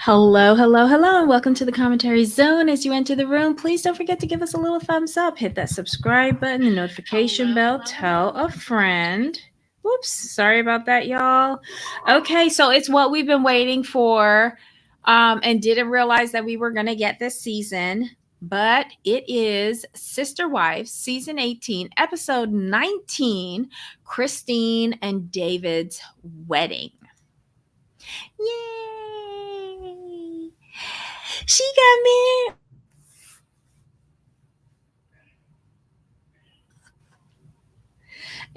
Hello, hello, hello, and welcome to the commentary zone. As you enter the room, please don't forget to give us a little thumbs up, hit that subscribe button, the notification bell, tell a friend. Whoops, sorry about that, y'all. Okay, so it's what we've been waiting for, and didn't realize that we were gonna get this season, but it is Sister Wives, season 18, episode 19, Christine and David's wedding. Yay! She got married.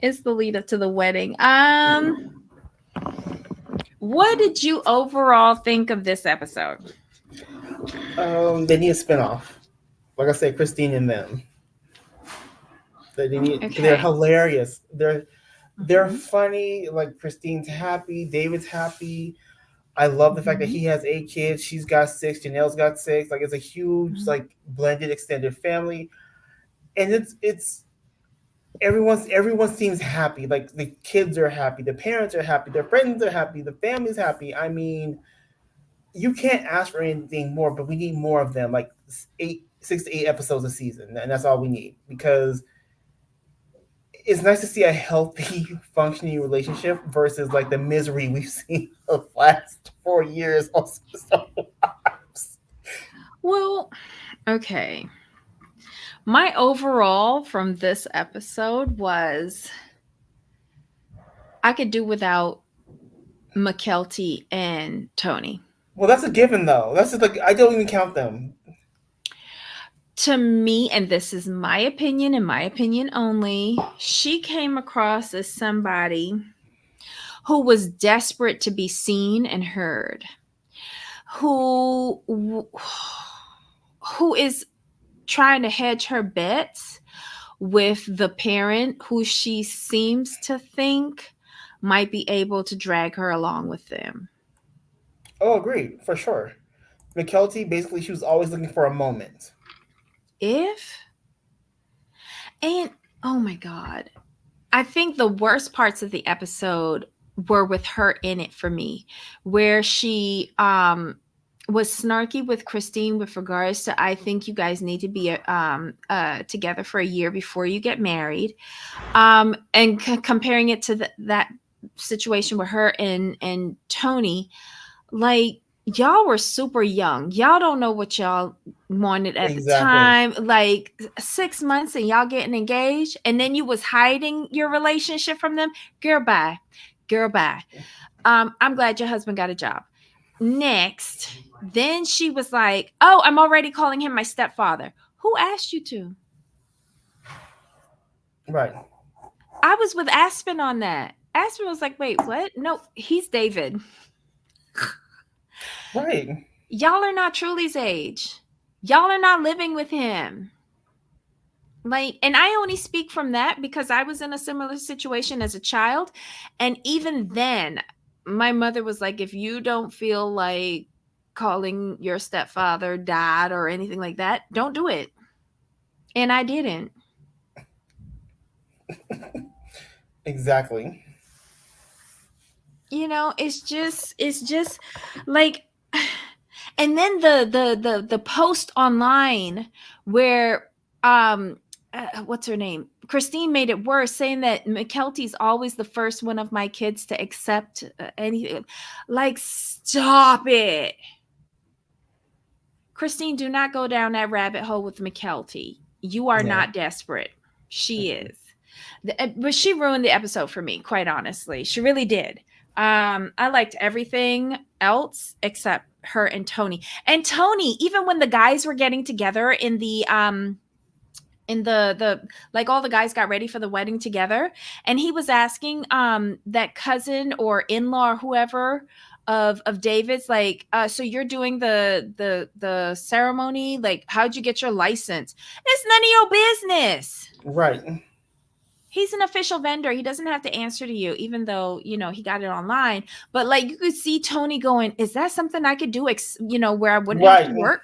It's the lead up to the wedding. What did you overall think of this episode? They need a spinoff. Like I said, Christine and them. They're hilarious. They're funny. Like Christine's happy, David's happy. I love the fact that he has 8 kids. She's got 6. Janelle's got 6. Like it's a huge like blended extended family, and it's everyone seems happy. Like the kids are happy, the parents are happy, their friends are happy, the family's happy. I mean, you can't ask for anything more, but we need more of them. Like 6 to 8 episodes a season, and that's all we need because it's nice to see a healthy, functioning relationship versus like the misery we've seen the last 4 years on Sister Wives. Well, okay. My overall from this episode was I could do without McKelty and Tony. Well, that's a given though. That's just like I don't even count them. To me, and this is my opinion and my opinion only, she came across as somebody who was desperate to be seen and heard, who is trying to hedge her bets with the parent who she seems to think might be able to drag her along with them. Oh, agreed for sure. McKelty basically she was always looking for a moment. If and oh my god, I think the worst parts of the episode were with her in it for me, where she was snarky with Christine with regards to I think you guys need to be together for a year before you get married, and comparing it to that situation with her and Tony, like y'all were super young. Y'all don't know what y'all wanted at the Exactly. time. Like 6 months and y'all getting engaged, and then you was hiding your relationship from them. Girl, bye. Girl, bye. I'm glad your husband got a job. Next, then she was like, "Oh, I'm already calling him my stepfather." Who asked you to? Right. I was with Aspen on that. Aspen was like, "Wait, what? No, he's David. Right. Y'all are not Truly's age. Y'all are not living with him." Like, and I only speak from that because I was in a similar situation as a child. And even then, my mother was like, if you don't feel like calling your stepfather dad or anything like that, don't do it. And I didn't. Exactly. It's just like, and then the post online where what's her name, Christine, made it worse, saying that McKelty's always the first one of my kids to accept anything. Like, stop it, Christine. Do not go down that rabbit hole with McKelty. You are Yeah. not desperate. She is. But she ruined the episode for me, quite honestly. She really did. I liked everything else except her and Tony. And Tony, even when the guys were getting together in the like, all the guys got ready for the wedding together, and he was asking that cousin or in-law or whoever of David's, like, so you're doing the ceremony, like, how'd you get your license? It's none of your business. Right. He's an official vendor. He doesn't have to answer to you, even though, he got it online. But like, you could see Tony going, is that something I could do, where I wouldn't have to Right. work?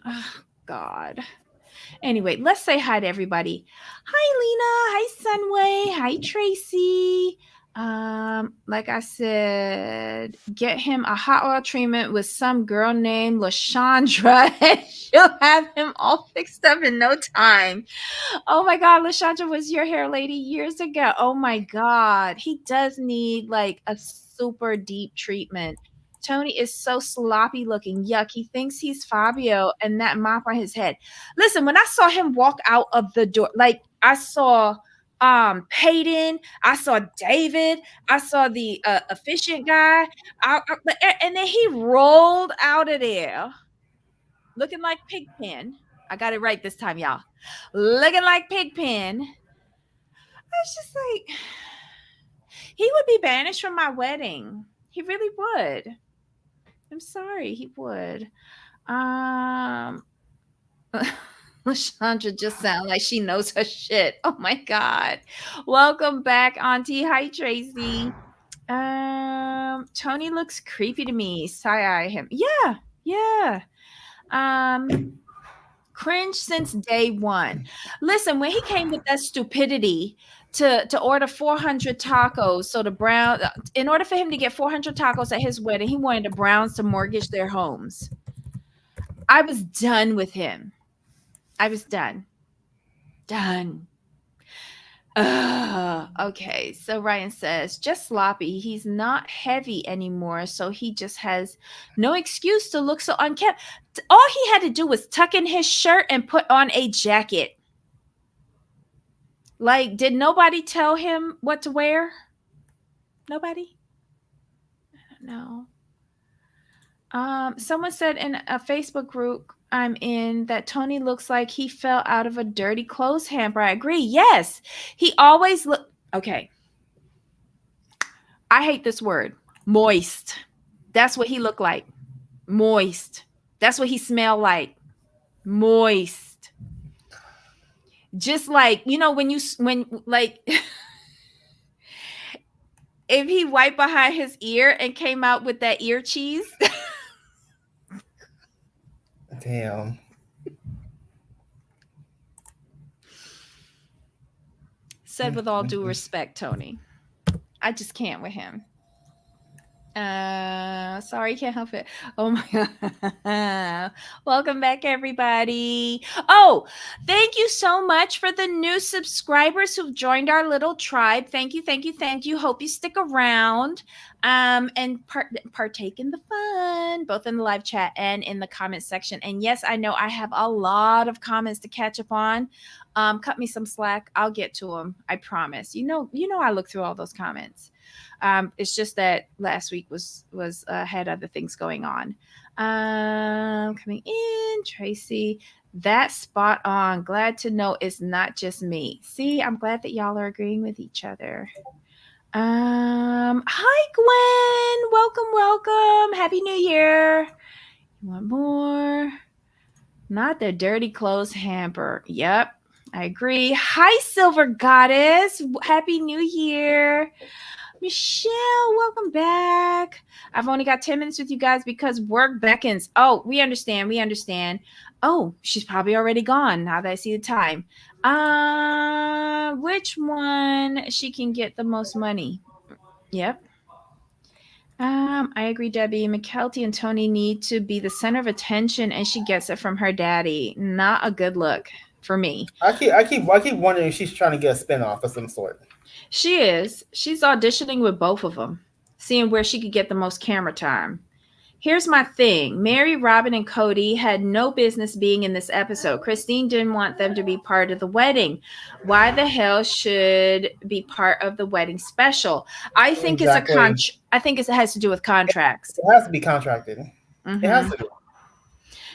Oh, God. Anyway, let's say hi to everybody. Hi, Lena. Hi, Sunway. Hi, Tracy. Like I said, get him a hot oil treatment with some girl named Lashandra, and she'll have him all fixed up in no time. Oh my God, Lashandra was your hair lady years ago. Oh my God, he does need like a super deep treatment. Tony is so sloppy looking. Yuck. He thinks he's Fabio and that mop on his head. Listen, when I saw him walk out of the door, like I saw Peyton, I saw David, I saw the efficient guy, and then he rolled out of there looking like Pigpen. I got it right this time, y'all. Looking like Pigpen. I was just like, he would be banished from my wedding. He really would. I'm sorry, he would. Um, Lashandra just sounds like she knows her shit. Oh my God. Welcome back, Auntie. Hi, Tracy. Tony looks creepy to me. Side eye him. Yeah, yeah. Um, cringe since day one. Listen, when he came with that stupidity to order 400 tacos, so the Brown, in order for him to get 400 tacos at his wedding, he wanted the Browns to mortgage their homes. I was done with him. I was done. Done. Okay. So Ryan says, just sloppy. He's not heavy anymore. So he just has no excuse to look so unkempt. All he had to do was tuck in his shirt and put on a jacket. Like, did nobody tell him what to wear? Nobody? No. Someone said in a Facebook group I'm in that Tony looks like he fell out of a dirty clothes hamper. I agree. Yes. He always look okay. I hate this word. Moist. That's what he looked like. Moist. That's what he smelled like. Moist. Just like, when like if he wiped behind his ear and came out with that ear cheese. Damn. Said with all due respect, Tony. I just can't with him. Sorry, can't help it. Oh my God. Welcome back, everybody. Oh, thank you so much for the new subscribers who've joined our little tribe. Thank you, thank you, thank you. Hope you stick around and partake in the fun, both in the live chat and in the comment section. And yes, I know I have a lot of comments to catch up on. Cut me some slack. I'll get to them. I promise. I look through all those comments. It's just that last week was had other things going on. Coming in, Tracy. That's spot on. Glad to know it's not just me. See, I'm glad that y'all are agreeing with each other. Hi Gwen. Welcome, welcome. Happy New Year. You want more? Not the dirty clothes hamper. Yep, I agree. Hi, Silver Goddess. Happy New Year. Michelle, welcome back. I've only got 10 minutes with you guys because work beckons. Oh, we understand. We understand. Oh, she's probably already gone now that I see the time. Which one she can get the most money? Yep. I agree, Debbie. McKelty and Tony need to be the center of attention, and she gets it from her daddy. Not a good look for me. I keep wondering if she's trying to get a spinoff of some sort. She is. She's auditioning with both of them, seeing where she could get the most camera time. Here's my thing. Mary, Robin, and Cody had no business being in this episode. Christine didn't want them to be part of the wedding. Why the hell should be part of the wedding special? I think Exactly. I think it has to do with contracts. It has to be contracted. It has Mm-hmm. to be.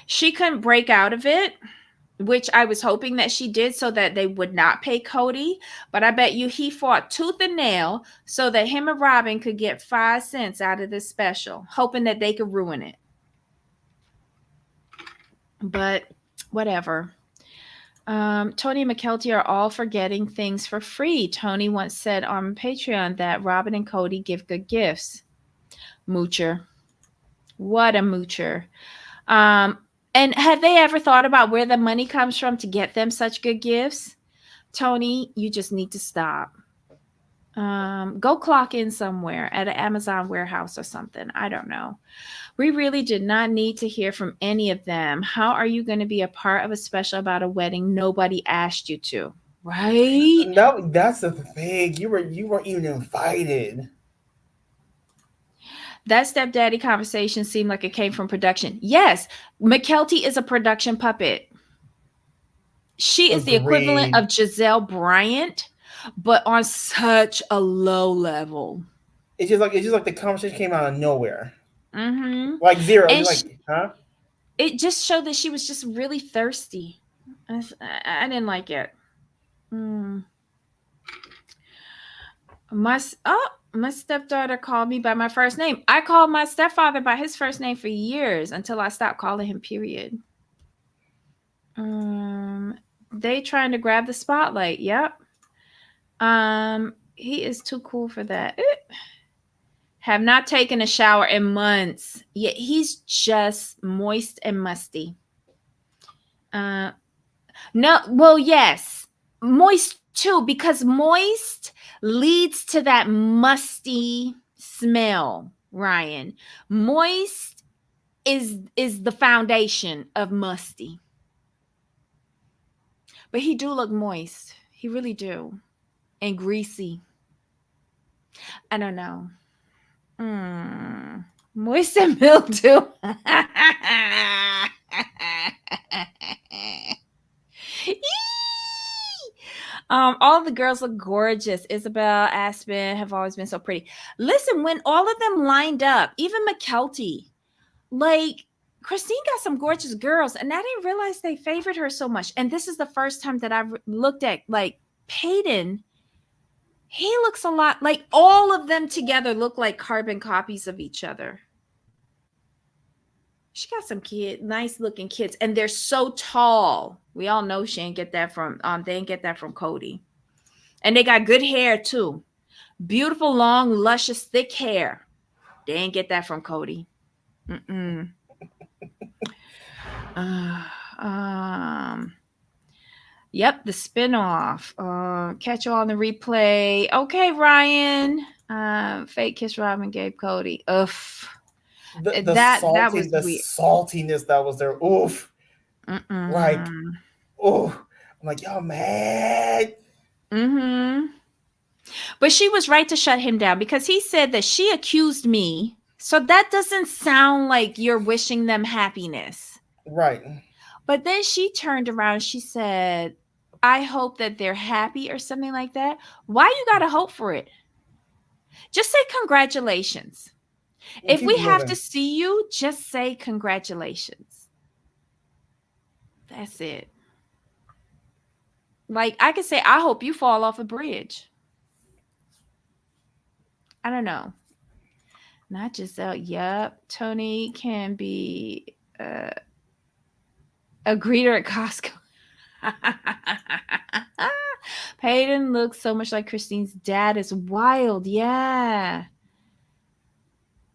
She couldn't break out of it, which I was hoping that she did so that they would not pay Cody. But I bet you he fought tooth and nail so that him and Robin could get 5 cents out of this special, hoping that they could ruin it. But whatever. Tony and McKelty are all for getting things for free. Tony once said on Patreon that Robin and Cody give good gifts. Moocher. What a moocher. Um, and have they ever thought about where the money comes from to get them such good gifts? Tony, you just need to stop. Go clock in somewhere at an Amazon warehouse or something. I don't know. We really did not need to hear from any of them. How are you going to be a part of a special about a wedding nobody asked you to? Right? No, that's the thing. You weren't even invited. That stepdaddy conversation seemed like it came from production. Yes, McKelty is a production puppet. She is the equivalent Agreed. of Giselle Bryant, but on such a low level. It's just like the conversation came out of nowhere, Mm-hmm. like zero. And Just like, huh? it just showed that she was just really thirsty. I didn't like it. Mm. My stepdaughter called me by my first name. I called my stepfather by his first name for years until I stopped calling him. Period. Um, they trying to grab the spotlight. Yep. He is too cool for that. Have not taken a shower in months. Yet he's just moist and musty. Uh, no, well, yes, moist too, because moist leads to that musty smell. Ryan, moist is the foundation of musty. But he do look moist. He really do, and greasy. I don't know. Mm. Moist and mildew. All the girls look gorgeous. Isabel, Aspen have always been so pretty. Listen, when all of them lined up, even McKelty, like Christine got some gorgeous girls, and I didn't realize they favored her so much. And this is the first time that I've looked at like Peyton. He looks a lot like all of them together look like carbon copies of each other. She got some nice looking kids, and they're so tall. We all know she ain't get that from they ain't get that from Cody. And they got good hair too. Beautiful, long, luscious, thick hair. They ain't get that from Cody. Mm-mm. Uh, um. Yep, the spinoff. Catch you on the replay. Okay, Ryan. Fake kiss Robin gave Cody. Ugh. That was The weird. saltiness that was there. Oof. Like, Mm-mm. oof. I'm like, yo, man. Mm-hmm. But she was right to shut him down because he said that she accused me. So that doesn't sound like you're wishing them happiness. Right. But then she turned around. She said, I hope that they're happy or something like that. Why you got to hope for it? Just say congratulations. And If keep we have to moving. see you, just say congratulations. That's it. Like I could say, I hope you fall off a bridge. I don't know. Not Giselle. Yep. Tony can be a greeter at Costco. Peyton looks so much like Christine's dad. Is wild. Yeah.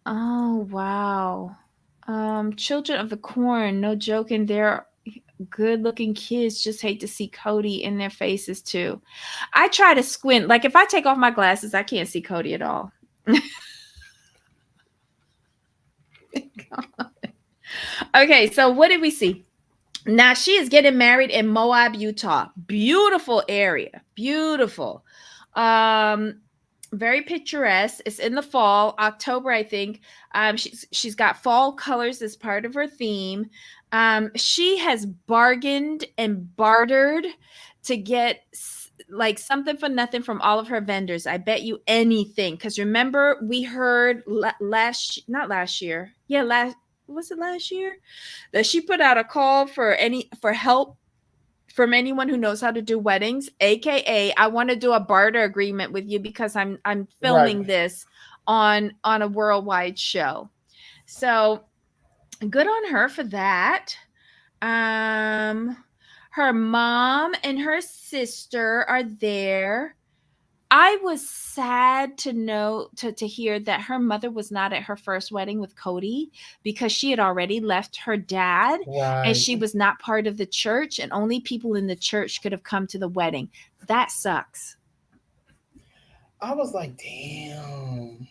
Oh, wow. Children of the Corn. No joking. They're good looking kids. Just hate to see Cody in their faces, too. I try to squint. Like, if I take off my glasses, I can't see Cody at all. Okay, so what did we see? Now she is getting married in Moab, Utah. Beautiful area. Beautiful. Um, very picturesque. It's in the fall, October, I think. She's got fall colors as part of her theme. She has bargained and bartered to get like something for nothing from all of her vendors. I bet you anything. Because remember, we heard not last year. Yeah, was it last year? That she put out a call for help from anyone who knows how to do weddings, aka I want to do a barter agreement with you because I'm Right. filming this on a worldwide show. So good on her for that. Um her mom and her sister are there. I was sad to know to hear that her mother was not at her first wedding with Cody because she had already left her dad and Right. she was not part of the church and only people in the church could have come to the wedding. That sucks. I was like, damn.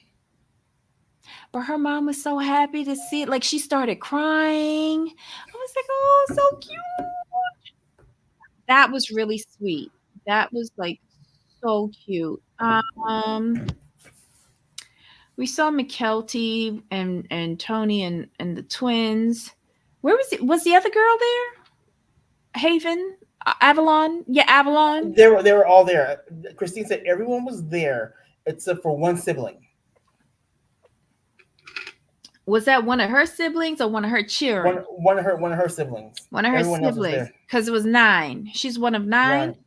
But her mom was so happy to see it. Like she started crying. I was like, oh, so cute. That was really sweet. That was like so cute. We saw McKelty and Tony and the twins. Where was it? Was the other girl there? Haven, Avalon. Yeah, Avalon. They were all there. Christine said everyone was there except for one sibling. Was that one of her siblings or one of her children? One of her siblings. One of her Everyone else was siblings, there. because it was nine. She's one of nine. Right.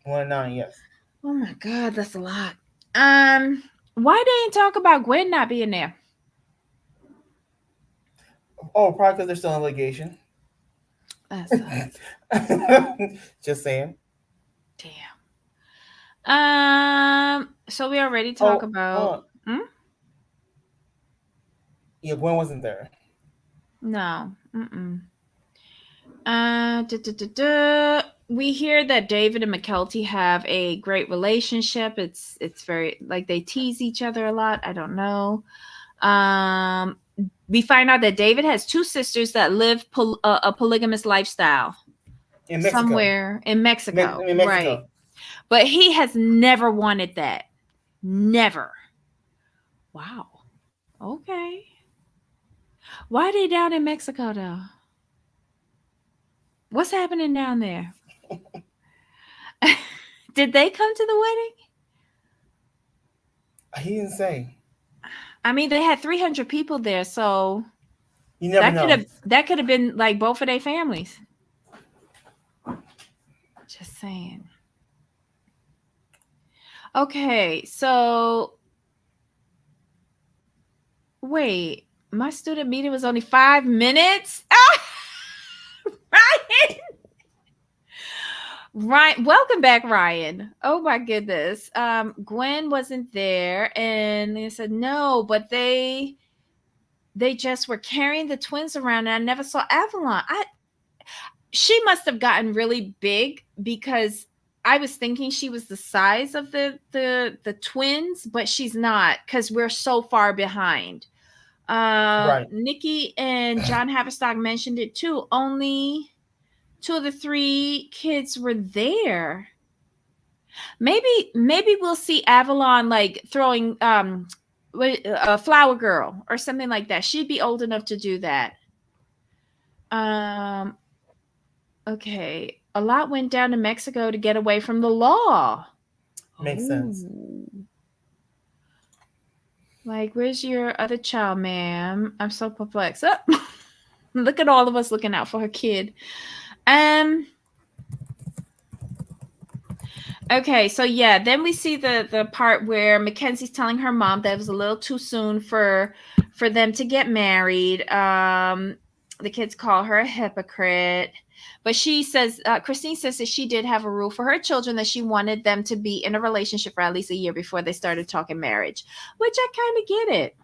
1 9, yes. Oh my God, that's a lot. Why they didn't talk about Gwen not being there? Oh, probably because they're still in litigation. That sucks. Just saying. Damn. So we already talk Oh, about. Hmm? yeah, Gwen wasn't there. No. Mm-mm. Duh, duh, duh, duh. We hear that David and McKelty have a great relationship. It's very like they tease each other a lot. I don't know. Um, we find out that David has two sisters that live a polygamous lifestyle In Mexico. somewhere in Mexico, In right? Mexico. But he has never wanted that. Never. Wow. Okay. Why are they down in Mexico though? What's happening down there? Did they come to the wedding? He didn't say. I mean, they had 300 people there, so You never know. that could have been like both of their families. Just saying. Okay, so wait, my student meeting was only 5 minutes. Ah, Ryan, Ryan, welcome back, Ryan. Oh my goodness. Gwen wasn't there, and they said no, but they just were carrying the twins around, and I never saw Avalon. She must have gotten really big because I was thinking she was the size of the twins, but she's not because we're so far behind. Right. Nikki and John Haverstock mentioned it too. Only two of the three kids were there. Maybe we'll see Avalon like throwing a flower girl or something like that. She'd be old enough to do that. Um, okay. A lot went down to Mexico to get away from the law. Makes Oh. sense. Like, where's your other child, ma'am? I'm so perplexed. Oh, look at all of us looking out for her kid. Okay, so yeah, then we see the part where Mackenzie's telling her mom that it was a little too soon for them to get married. The kids call her a hypocrite, but she says Christine says that she did have a rule for her children that she wanted them to be in a relationship for at least a year before they started talking marriage, which I kind of get it.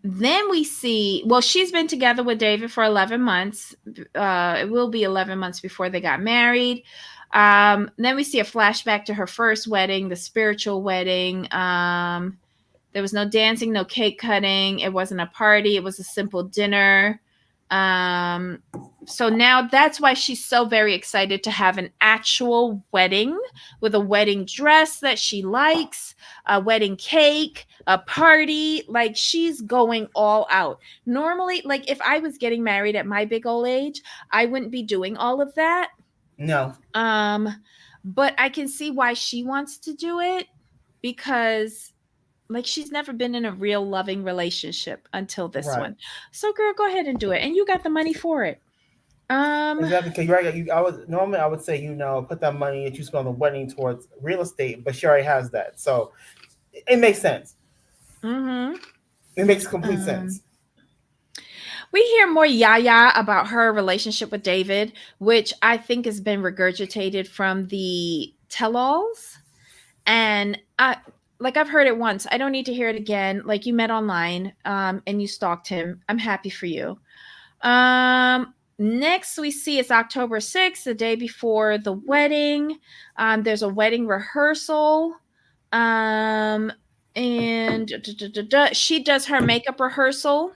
Then we see, well, she's been together with David for 11 months. It will be 11 months before they got married. Then we see a flashback to her first wedding, the spiritual wedding. There was no dancing, no cake cutting. It wasn't a party. It was a simple dinner. So now that's why she's so very excited to have an actual wedding with a wedding dress that she likes, a wedding cake, a party. Like she's going all out. Normally, like if I was getting married at my big old age, I wouldn't be doing all of that. No. But I can see why she wants to do it because like she's never been in a real loving relationship until this Right. one. So girl, go ahead and do it. And you got the money for it. Exactly. Because you're right. I was normally I would say put that money that you spent on the wedding towards real estate, but she already has that, so it makes sense. Mm-hmm. It makes complete Um sense. we hear more Yaya about her relationship with David, which I think has been regurgitated from the tell-alls. And like I've heard it once. I don't need to hear it again. Like you met online, and you stalked him. I'm happy for you. Um, Next, we see it's October 6th, the day before the wedding. There's a wedding rehearsal. Um, and she does her makeup rehearsal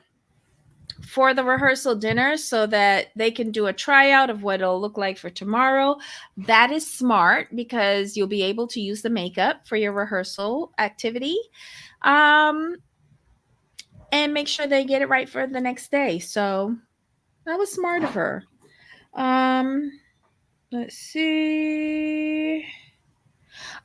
for the rehearsal dinner so that they can do a tryout of what it'll look like for tomorrow. That is smart because you'll be able to use the makeup for your rehearsal activity. Um, and make sure they get it right for the next day. So that was smart of her. Um, let's see.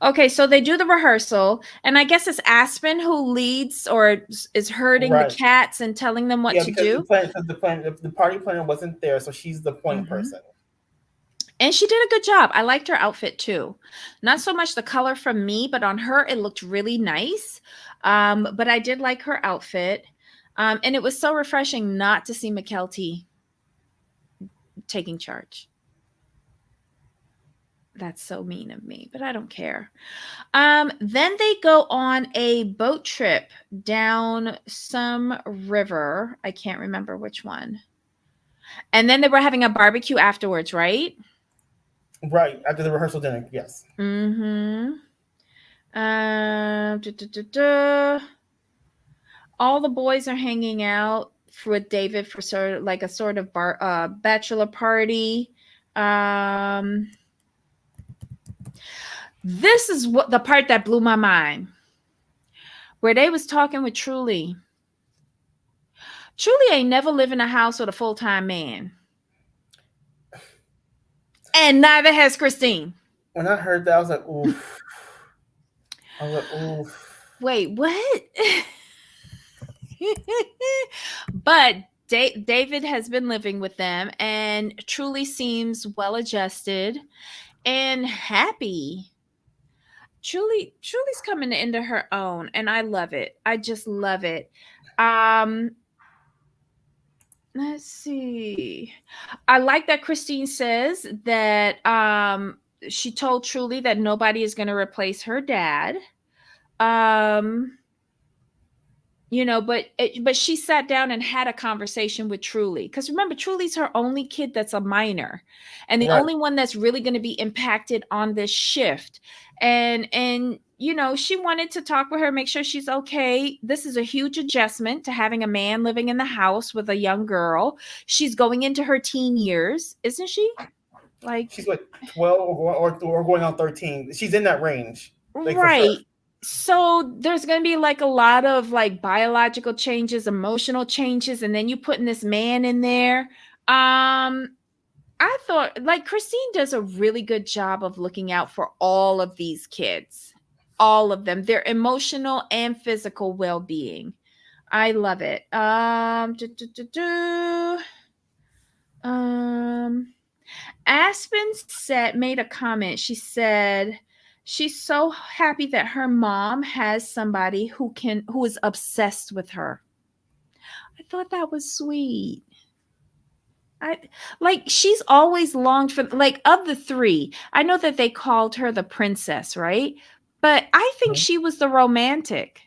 Okay, so they do the rehearsal, and I guess it's Aspen who leads or is herding the Right. cats and telling them what Yeah, to because do. the party planner wasn't there, so she's the point Hmm. person. And she did a good job. I liked her outfit too. Not so much the color from me, but on her, it looked really nice. But I did like her outfit. And it was so refreshing not to see McKelty taking charge. That's so mean of me, but I don't care. Then they go on a boat trip down some river. I can't remember which one. And then they were having a barbecue afterwards, right? Right after the rehearsal dinner, yes. Mm-hmm. Duh, duh, duh, duh. All the boys are hanging out with David for sort of like a sort of bachelor party. Um, this is what the part that blew my mind, where they was talking with Truly. Truly ain't never lived in a house with a full time man, and neither has Christine. When I heard that, I was like, oof. I was like, oof. Wait, what? But David has been living with them and truly seems well adjusted and happy. Truly's coming into her own, and I love it. I just love it. Um, let's see. I like that Christine says that she told Truly that nobody is going to replace her dad. Um, but she sat down and had a conversation with Truly, because remember, Truly's her only kid that's a minor, and the Right. only one that's really going to be impacted on this shift. And she wanted to talk with her, make sure she's okay. This is a huge adjustment to having a man living in the house with a young girl. She's going into her teen years, isn't she? Like, She's like 12 or going on 13. She's in that range, like for sure. right. So there's going to be like a lot of like biological changes, emotional changes, and then you putting this man in there. I thought like Christine does a really good job of looking out for all of these kids. All of them, their emotional and physical well-being. I love it. Um Aspen said made a comment. She said she's so happy that her mom has somebody who is obsessed with her. I thought that was sweet. I like she's always longed for, like, of the three. I know that they called her the princess, right? But I think Mhm. she was the romantic.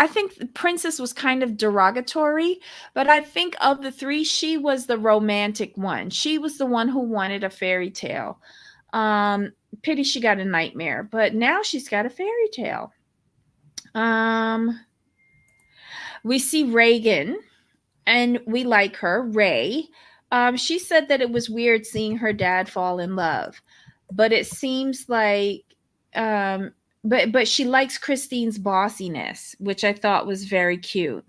I think the princess was kind of derogatory, but I think of the three, she was the romantic one. She was the one who wanted a fairy tale. Um, Pity she got a nightmare, but now she's got a fairy tale. Um, we see Reagan, and we like her, Ray. She said that it was weird seeing her dad fall in love, but it seems like, um, but she likes Christine's bossiness, which I thought was very cute.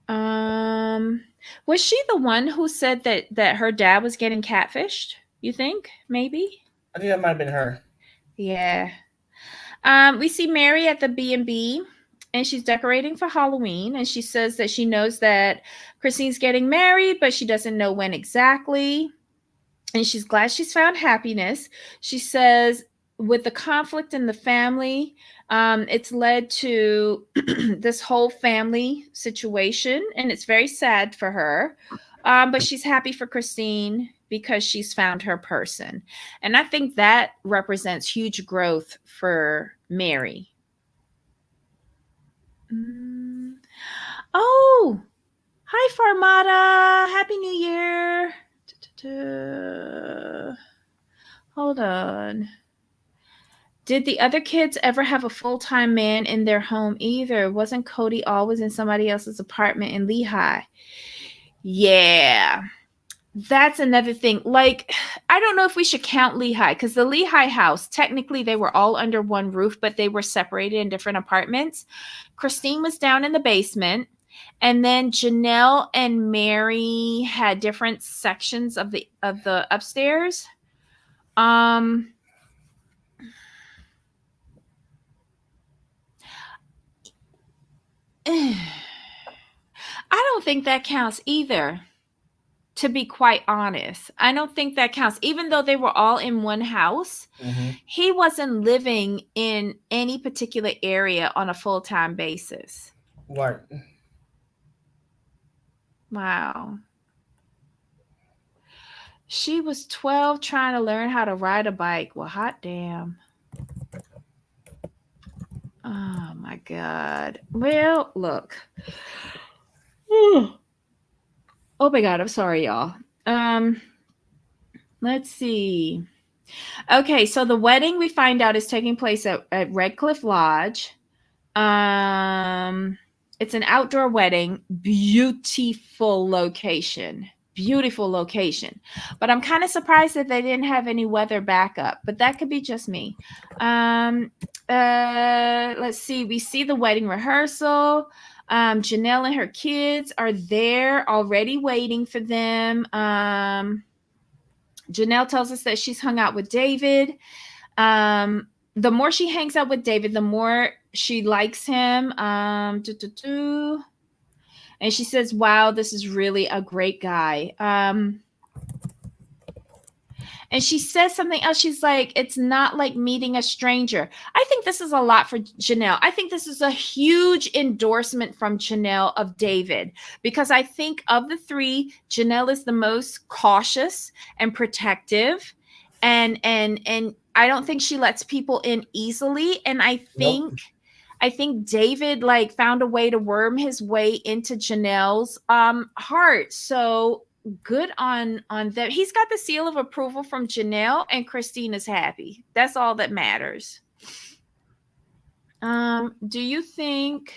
Um, was she the one who said that her dad was getting catfished? You think maybe? I think that might have been her. Yeah. We see Mary at the B&B, and she's decorating for Halloween, and she says that she knows that Christine's getting married, but she doesn't know when exactly. And she's glad she's found happiness. She says, with the conflict in the family, it's led to this whole family situation, and it's very sad for her. But she's happy for Christine because she's found her person. And I think that represents huge growth for Mary. Mm. Oh, Hi, Farmata. Happy New Year. Da-da-da. Hold on. Did the other kids ever have a full-time man in their home either? Wasn't Cody always in somebody else's apartment in Lehigh? Yeah. That's another thing. Like, I don't know if we should count Lehigh because the Lehigh house, technically, they were all under one roof, but they were separated in different apartments. Christine was down in the basement, and then Janelle and Mary had different sections of the upstairs. Um, I don't think that counts either. To be quite honest, I don't think that counts. Even though they were all in one house, Hmm. he wasn't living in any particular area on a full-time basis. Right. Wow. She was 12 trying to learn how to ride a bike. Well, hot damn. Oh my God. Well, look. Oh my God, I'm sorry, y'all. Um, let's see. Okay, so the wedding we find out is taking place at Red Cliff Lodge. Um, it's an outdoor wedding, beautiful location. Beautiful location. But I'm kind of surprised that they didn't have any weather backup, but that could be just me. Um, let's see. We see the wedding rehearsal. Janelle and her kids are there already waiting for them. Janelle tells us that she's hung out with David. The more she hangs out with David, the more she likes him. And she says, "Wow, this is really a great guy." And she says something else. She's like, "It's not like meeting a stranger." I think this is a lot for Janelle. I think this is a huge endorsement from Janelle of David because I think of the three, Janelle is the most cautious and protective, and I don't think she lets people in easily. And Nope. I think David like found a way to worm his way into Janelle's heart. So good on them. He's got the seal of approval from Janelle, and Christine is happy. That's all that matters. Do you think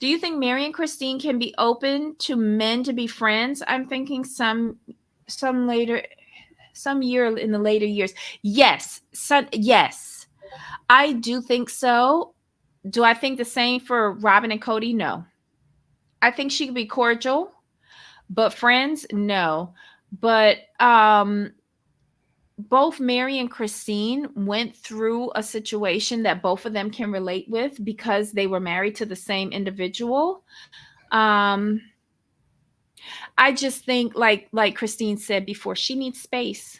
Mary and Christine can be open to men to be friends? I'm thinking some later some year in the later years. Yes. Yes. I do think so. Do I think the same for Robin and Cody? No. I think she could be cordial, but friends, no. But both Mary and Christine went through a situation that both of them can relate with because they were married to the same individual. Um, I just think, like Christine said before, she needs space.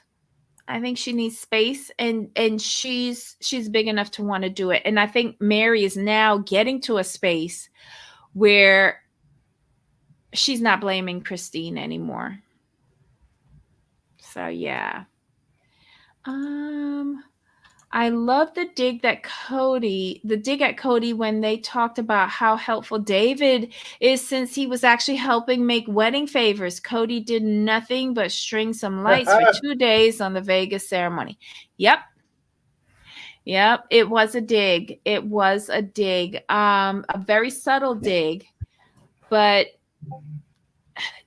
I think she needs space, and she's big enough to want to do it. And I think Mary is now getting to a space where she's not blaming Christine anymore. So yeah. Um I love the dig at Cody when they talked about how helpful David is since he was actually helping make wedding favors. Cody did nothing but string some lights for 2 days on the Vegas ceremony. Yep. Yep. It was a dig. It was a dig. A very subtle dig, but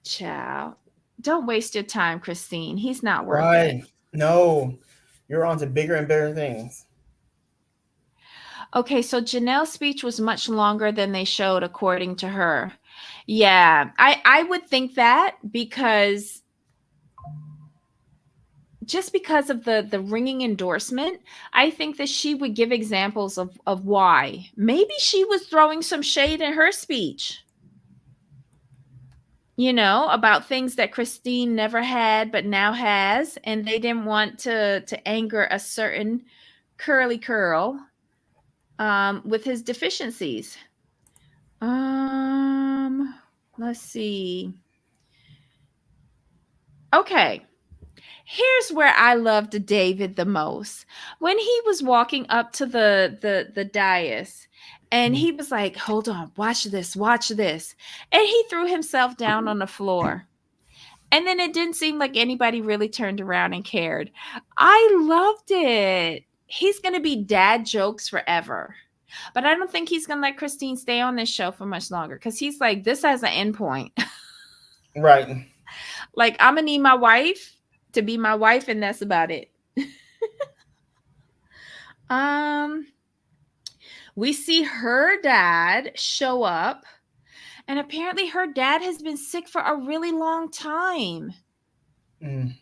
child, don't waste your time, Christine. He's not worth it. Right. No. You're on to bigger and better things. Okay, so Janelle's speech was much longer than they showed, according to her. Yeah, I would think that because just because of the ringing endorsement, I think that she would give examples of why. Maybe she was throwing some shade in her speech, about things that Christine never had but now has, and they didn't want to anger a certain curly curl with his deficiencies. Um, let's see. Okay. Here's where I loved David the most. When he was walking up to the dais and Mm. he was like, "Hold on, watch this, watch this." And he threw himself down on the floor. And then it didn't seem like anybody really turned around and cared. I loved it. He's going to be dad jokes forever. But I don't think he's going to let Christine stay on this show for much longer cuz he's like, this has an end point. Right. Like, I'm going to need my wife to be my wife and that's about it. Um we see her dad show up, and apparently her dad has been sick for a really long time. Mm.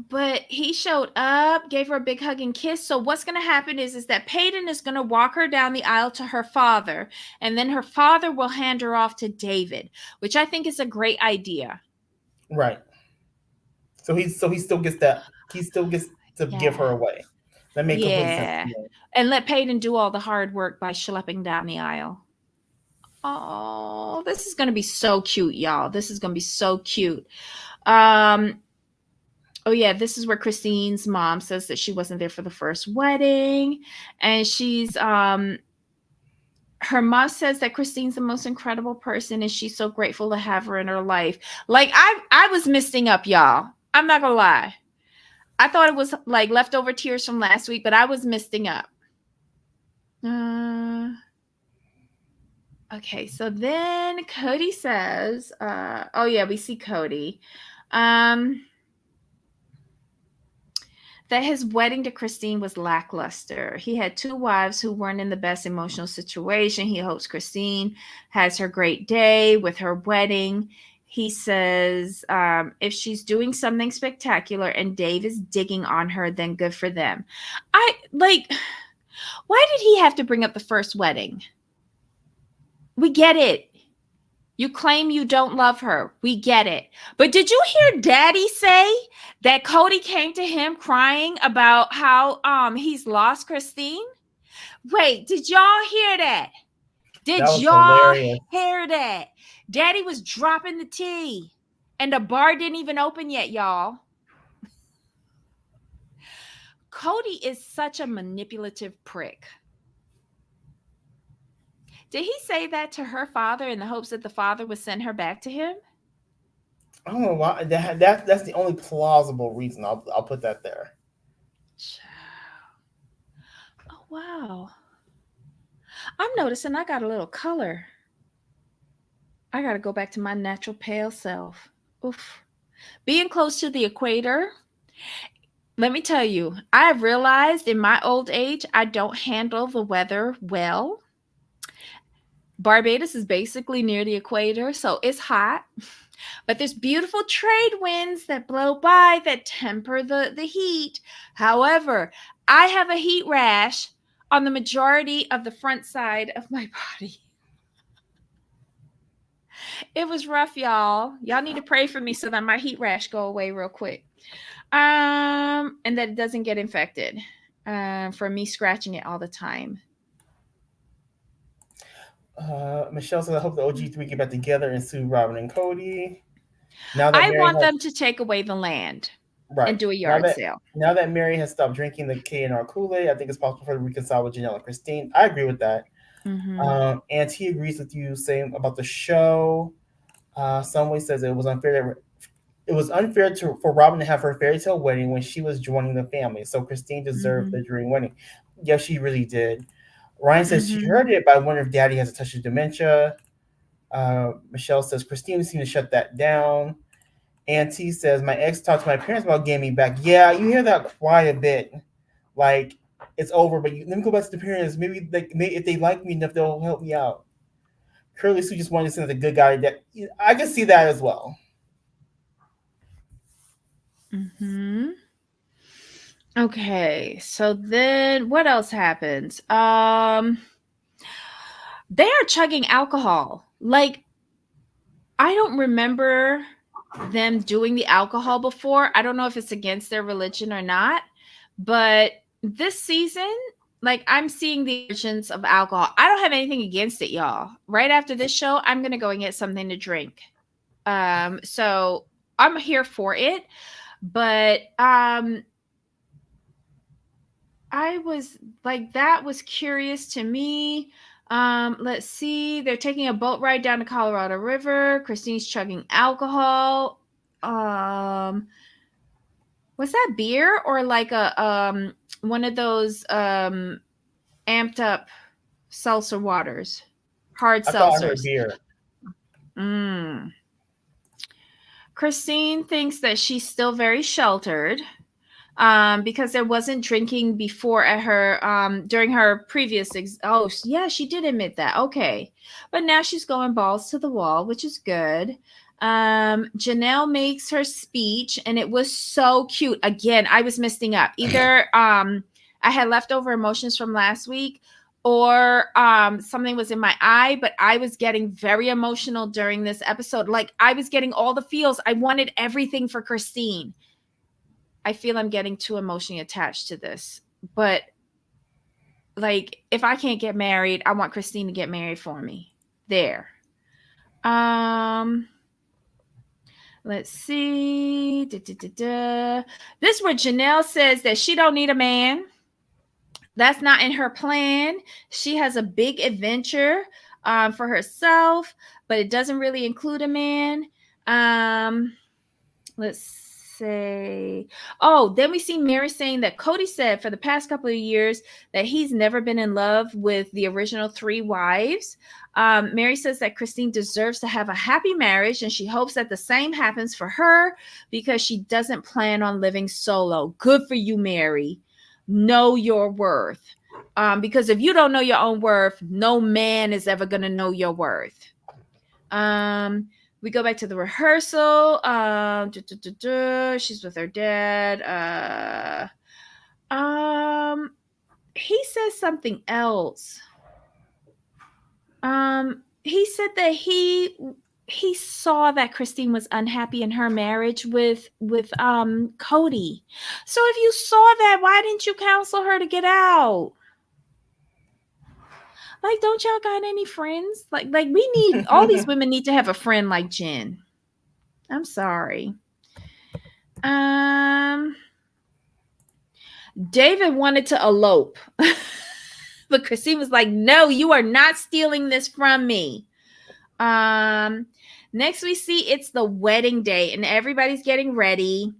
But he showed up, gave her a big hug and kiss. So what's going to happen is that Peyton is going to walk her down the aisle to her father, and then her father will hand her off to David, which I think is a great idea. Right. So he still gets that. He still gets to give her Yeah. away. That made complete sense to Yeah. me. And let Peyton do all the hard work by schlepping down the aisle. Oh, this is going to be so cute, y'all. This is going to be so cute. Um, oh yeah, this is where Christine's mom says that she wasn't there for the first wedding, and her mom says that Christine's the most incredible person and she's so grateful to have her in her life. Like I was misting up, y'all. I'm not gonna lie. I thought it was like leftover tears from last week, but I was misting up. Uh, okay, so then Cody says, oh yeah, we see Cody. Um that his wedding to Christine was lackluster. He had two wives who weren't in the best emotional situation. He hopes Christine has her great day with her wedding. He says if she's doing something spectacular and Dave is digging on her, then good for them. I like, why did he have to bring up the first wedding? We get it. You claim you don't love her. We get it. But did you hear Daddy say that Cody came to him crying about how he's lost Christine? Wait, did y'all hear that? That Did was y'all hilarious. hear that? Daddy was dropping the tea. And the bar didn't even open yet, y'all. Cody is such a manipulative prick. Did he say that to her father in the hopes that the father would send her back to him? I don't know why that's the only plausible reason. I'll put that there. Oh, wow. I'm noticing I got a little color. I got to go back to my natural pale self. Oof. Being close to the equator, let me tell you, I have realized in my old age, I don't handle the weather well. Barbados is basically near the equator, so it's hot. But there's beautiful trade winds that blow by that temper the heat. However, I have a heat rash on the majority of the front side of my body. It was rough, y'all. Y'all need to pray for me so that my heat rash go away real quick. And that it doesn't get infected from me scratching it all the time. Michelle says, "I hope the OG3 get back together and sue Robin and Cody." Now that I Mary want has them to take away the land right and do a now yard that sale. now that Mary has stopped drinking the K&R Kool-Aid, I think it's possible for her to reconcile with Janelle and Christine. I agree with that. Mm-hmm. And he agrees with you saying about the show. Someway says it was unfair for Robin to have her fairy tale wedding when she was joining the family, so Christine deserved Mm-hmm. the dream wedding. Yes, she really did. Ryan says she Mm-hmm. heard it, but I wonder if Daddy has a touch of dementia. Michelle says Christine seemed to shut that down. Auntie says my ex talked to my parents about getting me back. Yeah, you hear that quite a bit. Like it's over, but let me go back to the parents. Maybe if they like me enough, they'll help me out. Curly Sue just wanted to send a good guy. That I can see that as well. Mm-hmm. Okay, so then what else happens? They are chugging alcohol. Like, I don't remember them doing the alcohol before. I don't know if it's against their religion or not, but this season, like, I'm seeing the origins of alcohol. I don't have anything against it, y'all. Right after this show, I'm gonna go and get something to drink. So I'm here for it. But I was like, that was curious to me. Let's see. They're taking a boat ride down the Colorado River. Christine's chugging alcohol. Um, was that beer or like a one of those amped up seltzer waters, hard I thought I heard seltzers? beer. Mm. Christine thinks that she's still very sheltered, because there wasn't drinking before at her during her previous oh yeah, she did admit that. Okay, but now she's going balls to the wall, which is good. Janelle makes her speech and it was so cute. Again, I was missing up. Either I had leftover emotions from last week, or something was in my eye, but I was getting very emotional during this episode. Like, I was getting all the feels. I wanted everything for Christine. I feel I'm getting too emotionally attached to this. But like, if I can't get married, I want Christine to get married for me. There. Um let's see. Da, da, da, da. This is where Janelle says that she don't need a man. That's not in her plan. She has a big adventure for herself, but it doesn't really include a man. Um let's say, oh, then we see Mary saying that Cody said for the past couple of years that he's never been in love with the original three wives. Mary says that Christine deserves to have a happy marriage, and she hopes that the same happens for her because she doesn't plan on living solo. Good for you, Mary. Know your worth. Because if you don't know your own worth, no man is ever going to know your worth. We go back to the rehearsal. She's with her dad. He says something else. He said that he saw that Christine was unhappy in her marriage with Cody. So if you saw that, why didn't you counsel her to get out? Like, don't y'all got any friends? Like we need, all these women need to have a friend like Jen. I'm sorry. David wanted to elope, but Christine was like, "No, you are not stealing this from me." Next we see it's the wedding day and everybody's getting ready.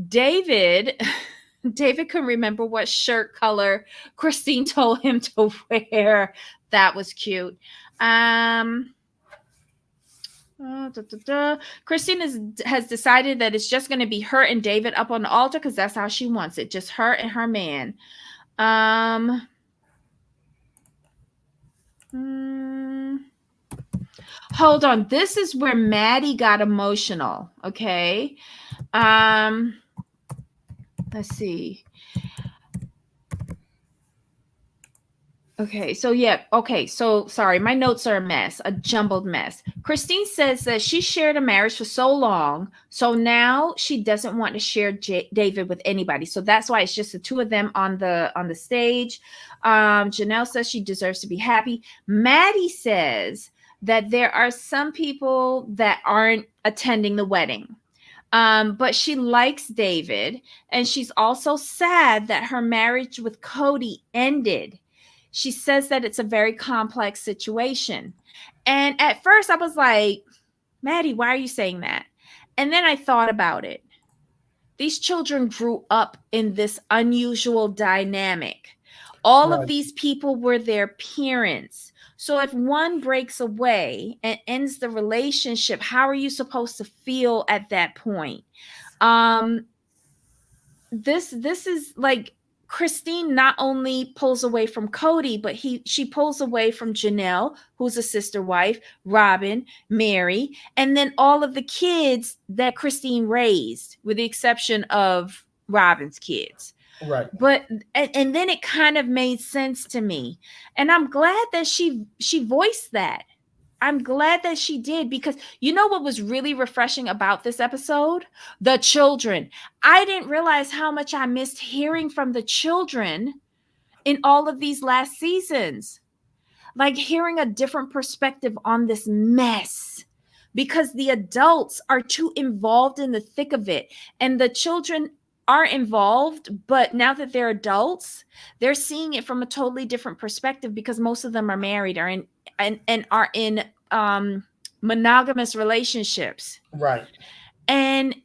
David David couldn't remember what shirt color Christine told him to wear. That was cute. Christine has decided that it's just going to be her and David up on the altar because that's how she wants it. Just her and her man. Hold on. This is where Maddie got emotional. Okay. Let's see. Okay, so yeah, okay, so sorry, my notes are a mess, a jumbled mess. Christine says that she shared a marriage for so long, so now she doesn't want to share David with anybody. So that's why it's just the two of them on the stage. Janelle says she deserves to be happy. Maddie says that there are some people that aren't attending the wedding. But she likes David, and she's also sad that her marriage with Cody ended. She says that it's a very complex situation. And at first I was like, Maddie, why are you saying that? And then I thought about it. These children grew up in this unusual dynamic. All of Right. these people were their parents. So if one breaks away and ends the relationship, how are you supposed to feel at that point? This is like, Christine not only pulls away from Cody, but she pulls away from Janelle, who's a sister wife, Robin, Mary, and then all of the kids that Christine raised, with the exception of Robin's kids. Right. But and then it kind of made sense to me, and I'm glad that she voiced that. I'm glad that she did, because you know what was really refreshing about this episode? The children. I didn't realize how much I missed hearing from the children in all of these last seasons. Like, hearing a different perspective on this mess because the adults are too involved in the thick of it, and the children are involved, but now that they're adults, they're seeing it from a totally different perspective because most of them are married or in and are in monogamous relationships. Right. And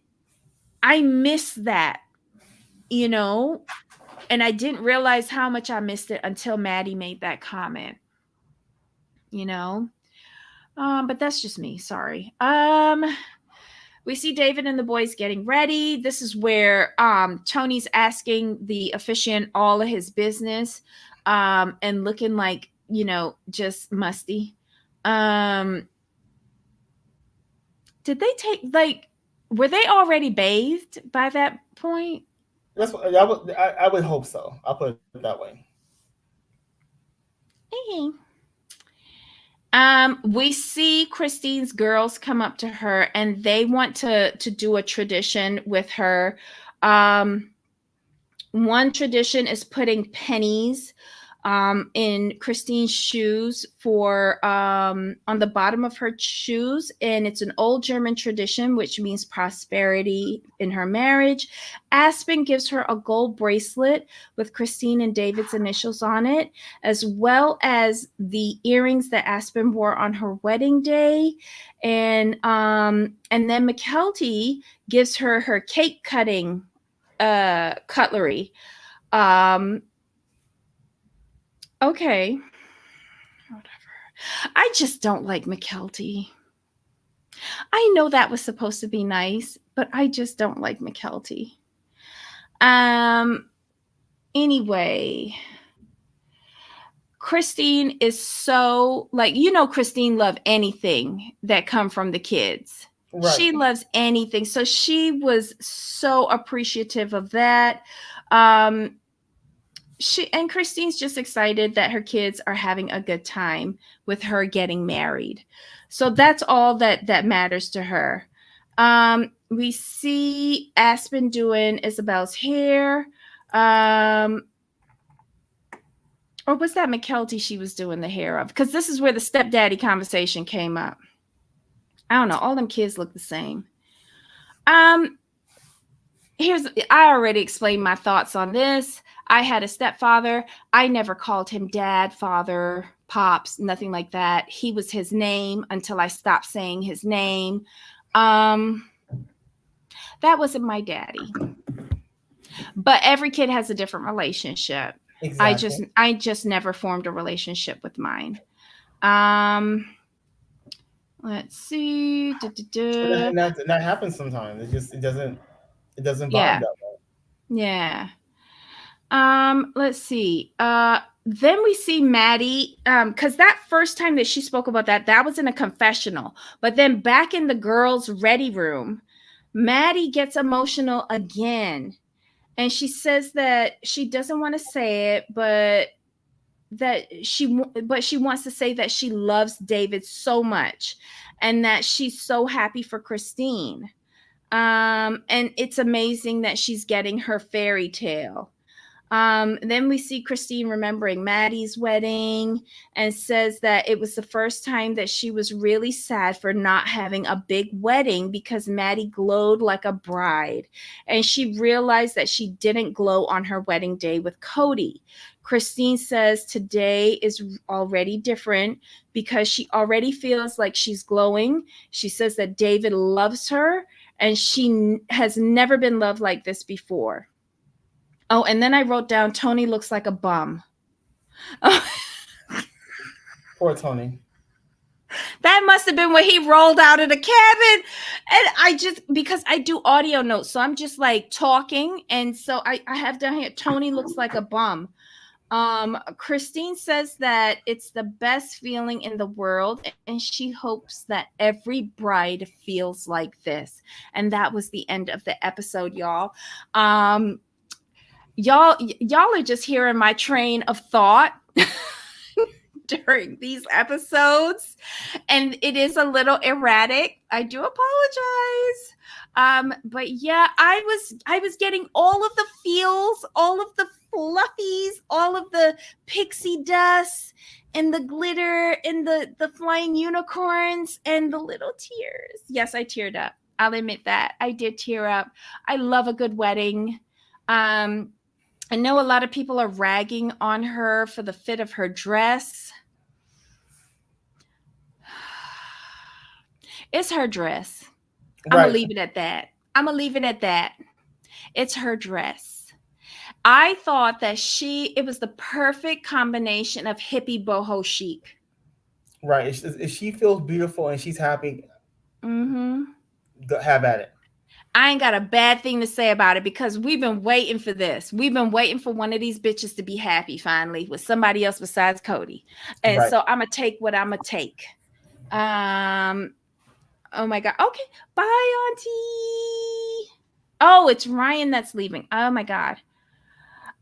I miss that, you know, and I didn't realize how much I missed it until Maddie made that comment, you know. But that's just me. Sorry. We see David and the boys getting ready. This is where Tony's asking the officiant all of his business, and looking like, you know, just musty. Did they take, like, were they already bathed by that point? That's what I would hope so. I'll put it that way. Okay. We see Christine's girls come up to her and they want to do a tradition with her. Um, One tradition is putting pennies in Christine's shoes for on the bottom of her shoes, and it's an old German tradition, which means prosperity in her marriage. Aspen gives her a gold bracelet with Christine and David's initials on it, as well as the earrings that Aspen wore on her wedding day, and then McKelty gives her her cake cutting cutlery. Um, okay. Whatever. I just don't like McKelty. I know that was supposed to be nice, but I just don't like McKelty. Um, anyway, Christine is so, like, you know, Christine loved anything that come from the kids. Right. She loves anything. So she was so appreciative of that. Um, Christine's just excited that her kids are having a good time with her getting married. So that's all that matters to her. We see Aspen doing Isabel's hair. Or was that McKelty she was doing the hair of? Because this is where the stepdaddy conversation came up. I don't know. All them kids look the same. I already explained my thoughts on this. I had a stepfather. I never called him dad, father, pops, nothing like that. He was his name until I stopped saying his name. That wasn't my daddy. But every kid has a different relationship. Exactly. I just never formed a relationship with mine. Let's see. And that happens sometimes. It doesn't Yeah. bond that way. Yeah. Let's see. Then we see Maddie, because that first time that she spoke about that was in a confessional. But then back in the girls' ready room, Maddie gets emotional again. And she says that she doesn't want to say it, but she wants to say that she loves David so much and that she's so happy for Christine. And it's amazing that she's getting her fairy tale. Then we see Christine remembering Maddie's wedding and says that it was the first time that she was really sad for not having a big wedding because Maddie glowed like a bride. And she realized that she didn't glow on her wedding day with Cody. Christine says today is already different because she already feels like she's glowing. She says that David loves her and she has never been loved like this before. Oh, and then I wrote down Tony looks like a bum. Poor Tony. That must have been when he rolled out of the cabin. And I just, because I do audio notes, so I'm just like talking. And so I have down here, Tony looks like a bum. Christine says that it's the best feeling in the world, and she hopes that every bride feels like this. And that was the end of the episode, y'all. Y'all are just hearing my train of thought during these episodes, and it is a little erratic. I do apologize. But yeah, I was getting all of the feels, all of the fluffies, all of the pixie dust and the glitter and the flying unicorns and the little tears. Yes, I teared up. I'll admit that. I did tear up. I love a good wedding. Um, I know a lot of people are ragging on her for the fit of her dress. It's her dress. I'm going to Right, leave it at that. I'm going to leave it at that. It's her dress. I thought that it was the perfect combination of hippie boho chic. right. If she feels beautiful and she's happy, Mm-hmm. have at it. I ain't got a bad thing to say about it because we've been waiting for this. We've been waiting for one of these bitches to be happy finally with somebody else besides Cody. And Right. so I'm going to take what I'm going to take. Um, oh my God. Okay. Bye, Auntie. Oh, it's Ryan that's leaving. Oh my God.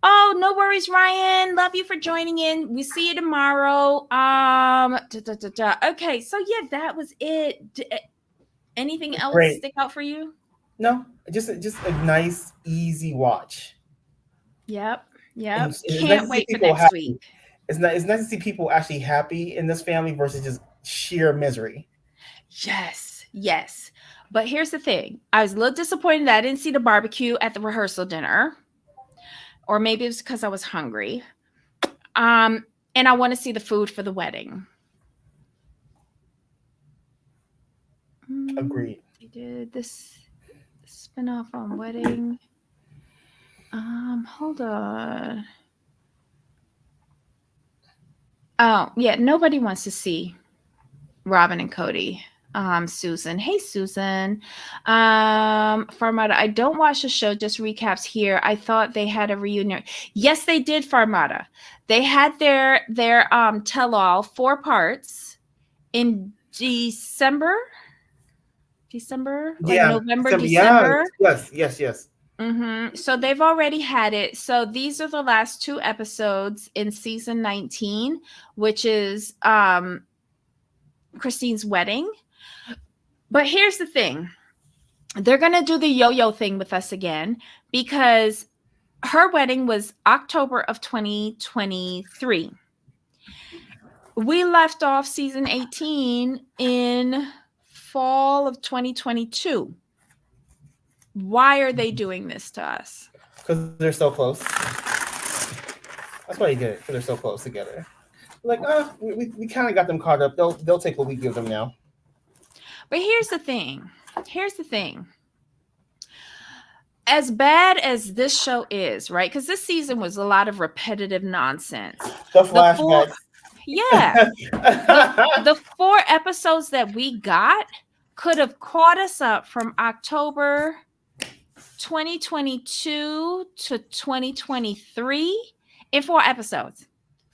Oh, no worries, Ryan. Love you for joining in. We see you tomorrow. Okay, so yeah, that was it. Anything else Great. stick out for you? No, just a nice, easy watch. Yep, And yep. it's nice to Can't see wait for people next week. happy. It's nice to see people actually happy in this family versus just sheer misery. Yes, yes. But here's the thing. I was a little disappointed that I didn't see the barbecue at the rehearsal dinner. Or maybe it was because I was hungry. Um, and I want to see the food for the wedding. Agreed. They did this spin-off on wedding. Hold on. Oh, yeah, nobody wants to see Robin and Cody. Susan. Hey, Susan. Farmata, I don't watch the show, just recaps here. I thought they had a reunion. Yes, they did, Farmata. They had their tell-all 4 parts in December. December? Like Yeah. November, December. Yeah. December. Yes. Yes. Yes. So they've already had it. So these are the last 2 episodes in season 19, which is Christine's wedding. But here's the thing. They're going to do the yo-yo thing with us again because her wedding was October of 2023. We left off season 18 in fall of 2022. Why are they doing this to us? Because they're so close. That's why you did it. Because they're so close together. Like, we kind of got them caught up. They'll take what we give them now. But here's the thing. Here's the thing. As bad as this show is, right? Because this season was a lot of repetitive nonsense. The The 4, flashbacks. yeah, the 4 episodes that we got could have caught us up from October 2022 to 2023 in 4 episodes.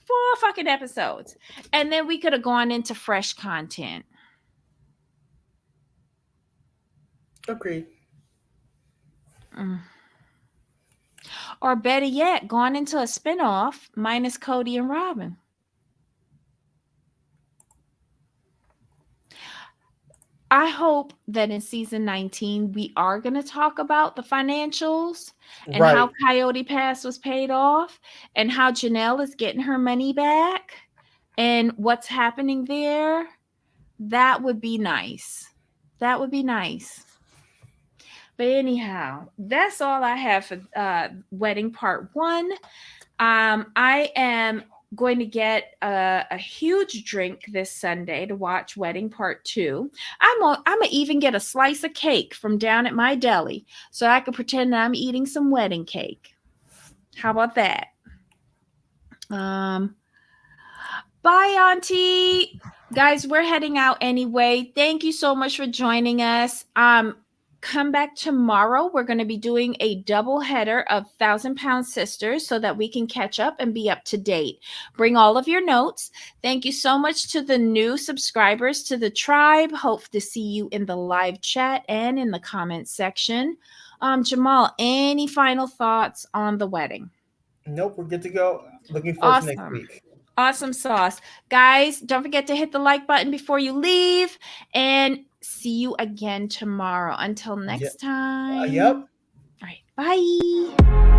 4 fucking episodes. And then we could have gone into fresh content. Agreed. Or better yet, gone into a spinoff minus Cody and Robin. I hope that in season 19, we are going to talk about the financials and Right. how Coyote Pass was paid off and how Janelle is getting her money back and what's happening there. That would be nice. That would be nice. But anyhow, that's all I have for wedding part 1. I am going to get a huge drink this Sunday to watch wedding part 2. I'm gonna even get a slice of cake from down at my deli so I can pretend that I'm eating some wedding cake. How about that? Bye, Auntie. Guys, we're heading out anyway. Thank you so much for joining us. Come back tomorrow. We're going to be doing a double header of 1,000-Pound Sisters so that we can catch up and be up to date. Bring all of your notes. Thank you so much to the new subscribers to the tribe. Hope to see you in the live chat and in the comment section. Jamal, any final thoughts on the wedding? Nope, we're good to go. Looking forward to next Awesome. week. Awesome sauce. Guys, don't forget to hit the like button before you leave and see you again tomorrow. Until next time. Yep. All right. Bye.